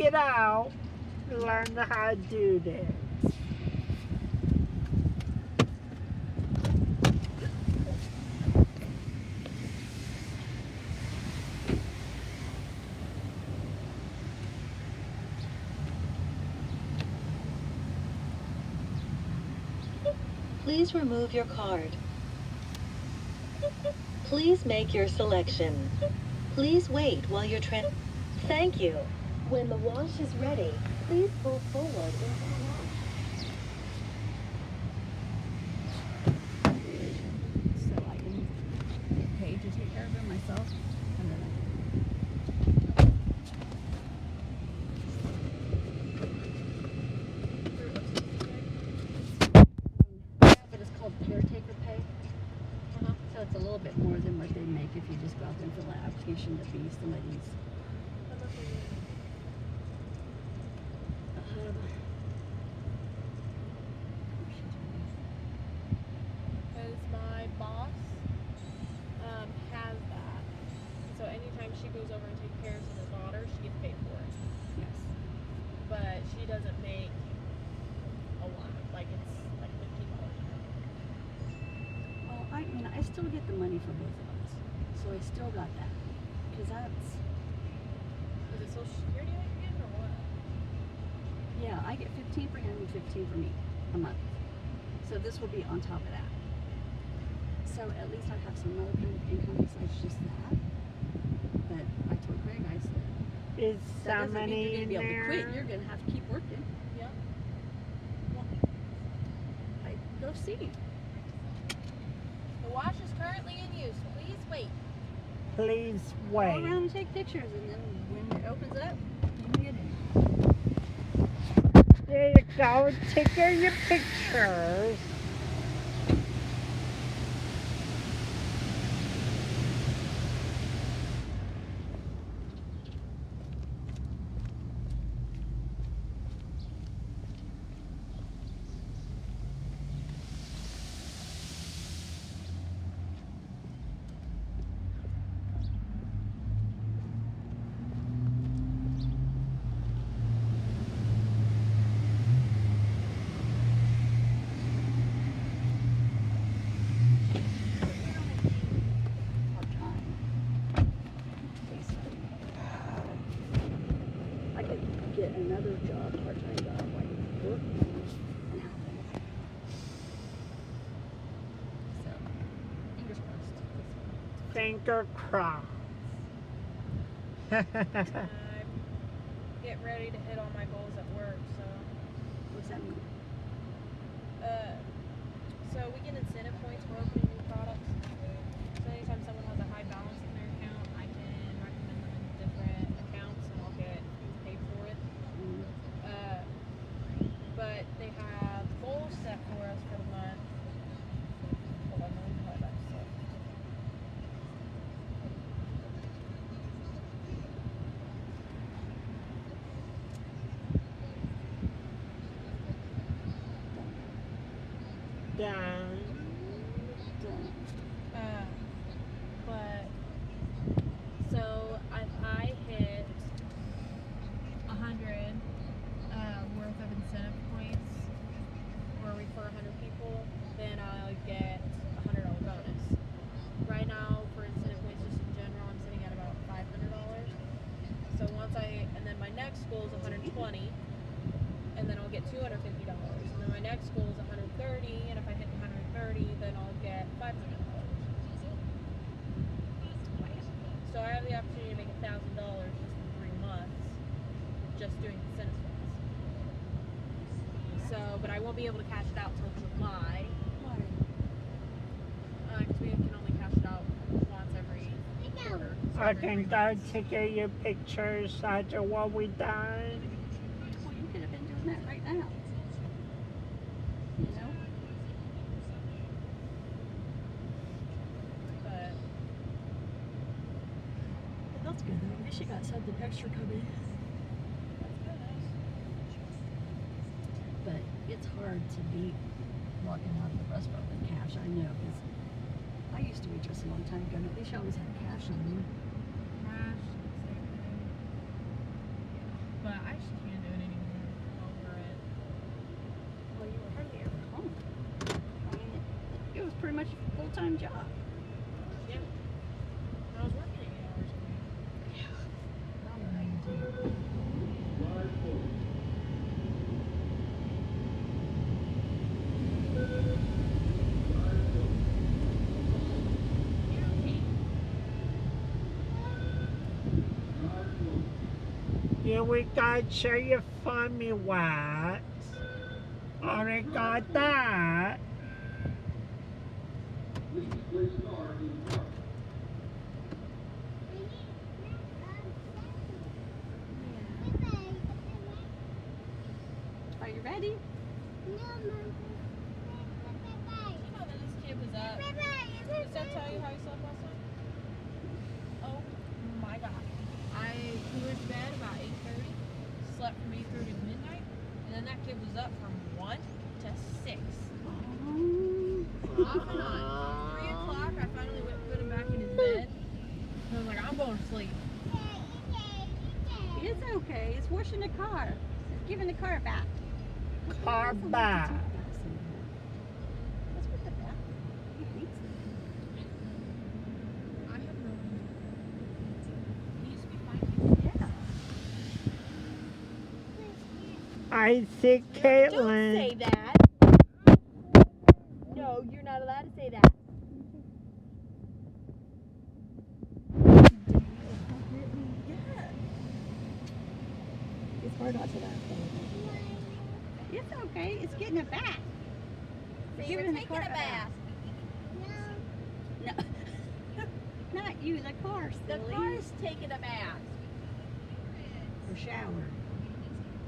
it out, learn how to do this. Please remove your card. Please make your selection. Please wait while you're Thank you. When the wash is ready, please pull forward into the wash. So I can get paid to take care of it myself, and then yeah, but it's called caretaker pay. So it's a little bit more than what they make if you just go out there and fill an application to be somebody's. Because my boss has that. So anytime she goes over and takes care of her daughter, she gets paid for it. Yes. But she doesn't make a lot. Like it's like $15 an hour. Well, I mean, I still get the money for both of us, so I still got that, because that's. Is it Social Security that you're getting or what? Yeah, I get 15 for him and 15 for me a month. So this will be on top of that. So at least I have some other kind of income besides just that. But I told Craig, I said, Is that doesn't mean somebody you're going to in be able to quit. there? You're going to have to keep working. Yeah. Go see. The wash is currently in use. Please wait. Please Go around wait. and take pictures, and then when it opens up, you can get in. There you go. Take care of your pictures. I could get another job, part-time job, like working and helping. So, fingers crossed. Finger crossed. I'm getting ready to hit all my goals at work. So, What's that mean? so we get incentive points for opening new products. So anytime someone has a high balance in their account, I can recommend them in different accounts, and I'll get paid for it. But they have goals set for us for the month. Hold on, let me pull that stuff. Done. But so if I hit 100 worth of incentive points, or refer 100 people, then I'll get a $100 bonus. Right now, for incentive points, just in general, I'm sitting at about $500. So and then my next goal is 120, and then I'll get $250. And then my next goal is 130, and if I hit 130, then I'll get $500. So I have the opportunity to make $1,000 just in 3 months, just doing incentive points. So, but I won't be able to cash it out till July. Why? Because we can only cash it out once every quarter. So I every can 3 go months. take care of your pictures after what we done. Well, you could have been doing that right now. You know? But That's good though. At least you got something extra coming. But it's hard to beat walking out of the restaurant with cash. I know, because I used to waitress a long time ago, and at least you always had cash on you. cash, same thing. But I full-time job. Yeah. I was working 8 hours a week. Here we go, show you find me what. I got that. Are you ready? You know that this kid was up. Did Steph tell you how he slept last night? Oh my god. He went to bed about 8:30, slept from 8:30 to midnight, and then that kid was up from 1 to 6. Off and on. 3 o'clock, I finally went and put him back in his bed. And I was like, I'm going to sleep. It's okay. It's washing the car. It's giving the car back. Car back. What's with the back? He hates it. I have no idea. He used to be fine. Yeah. I see Don't say Caitlin. that. No, you're not allowed to say that. Yeah. It's hard not to laugh. It's okay. It's getting it back. So Giving you're the taking car a bath. No. Not you, the car, The silly. car's taking a bath. Or shower.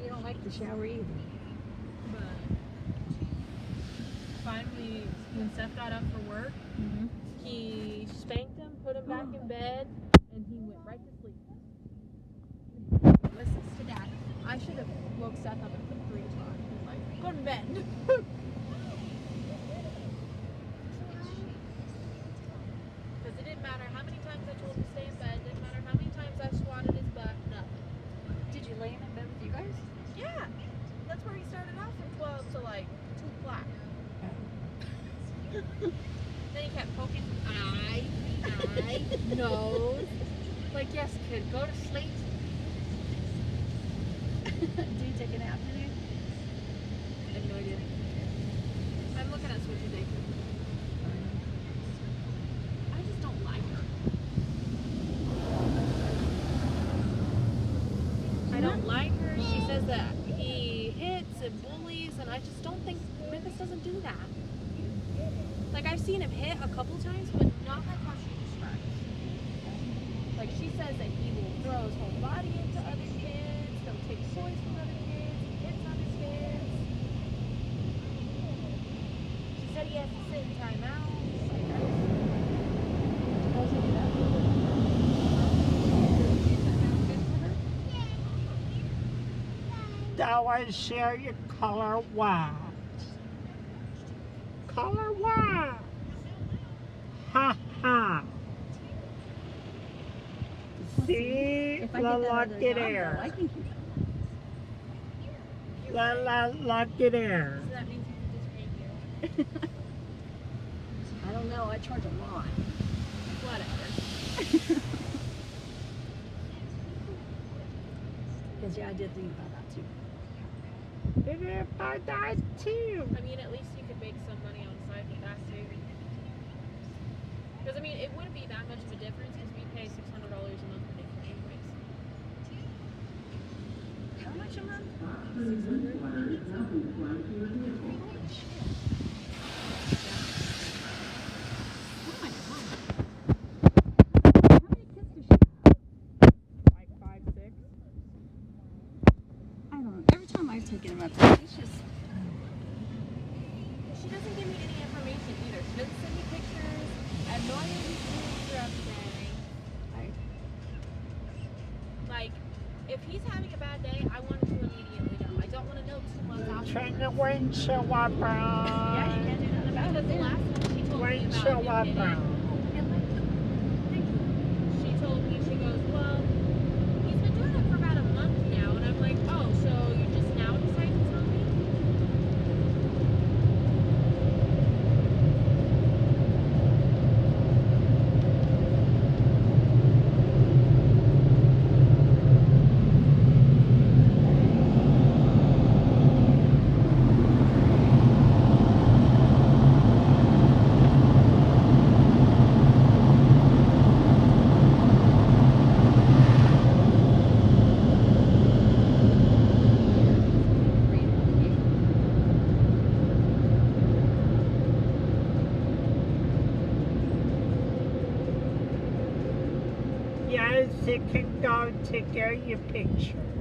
You don't like the shower either. But finally, when Seth got up for work, Mm-hmm. he spanked him, put him back in bed, and he went right to sleep. Listens to Dad. I should have woke Seth up at 3 o'clock. He was like, go to bed. Because it didn't matter how many times I told him to stay in bed, didn't matter how many times I swatted his butt, nothing. Did you lay him in bed with you guys? Yeah, that's where he started off from 12 to like 2 o'clock. Then he kept poking eye, nose. Like, yes, kid, go to sleep. Do you take a nap in here? I have no idea. I'm looking at Switchy Day. I just don't like her. I don't like her. She says that he hits and bullies, and I just don't think Memphis doesn't do that. Like, I've seen him hit a couple times, but not like how she describes. Like, she says that he will throw his whole body into other kids, he'll take toys from other kids, he hits other kids. She said he has to sit in timeout. That was share your color white. Color white. Ha ha. See? If I La get that lock other it dog, though, I air. can keep it. La lock it air. So that means he can just hang you. I don't know. I charge a lot. Whatever. Because, yeah, I did think about that, too. Did it about that too? I mean, at least you could make some money on the side with that too. Because I mean, it wouldn't be that much of a difference because we pay $600 a month for daycare anyways. How much a month? 600. Holy shit. Oh, my God. How many kids does she have? Like 5, 6. I don't know. Every time I've taken him up there, it's just... She doesn't give me any information either. She doesn't send me pictures. I have no idea who's doing throughout the day. Like, if he's having a bad day, I want him to immediately know. I don't want to know 2 months after. Turn the windshield wiper Yeah, you on. can't do nothing about Because it. the last one she told me Windshield about him wiper hitting, on. she told me, she goes, well, he's been doing it for about a month now. And I'm like, oh, so you just now decided to tell me? places you can go to get your picture.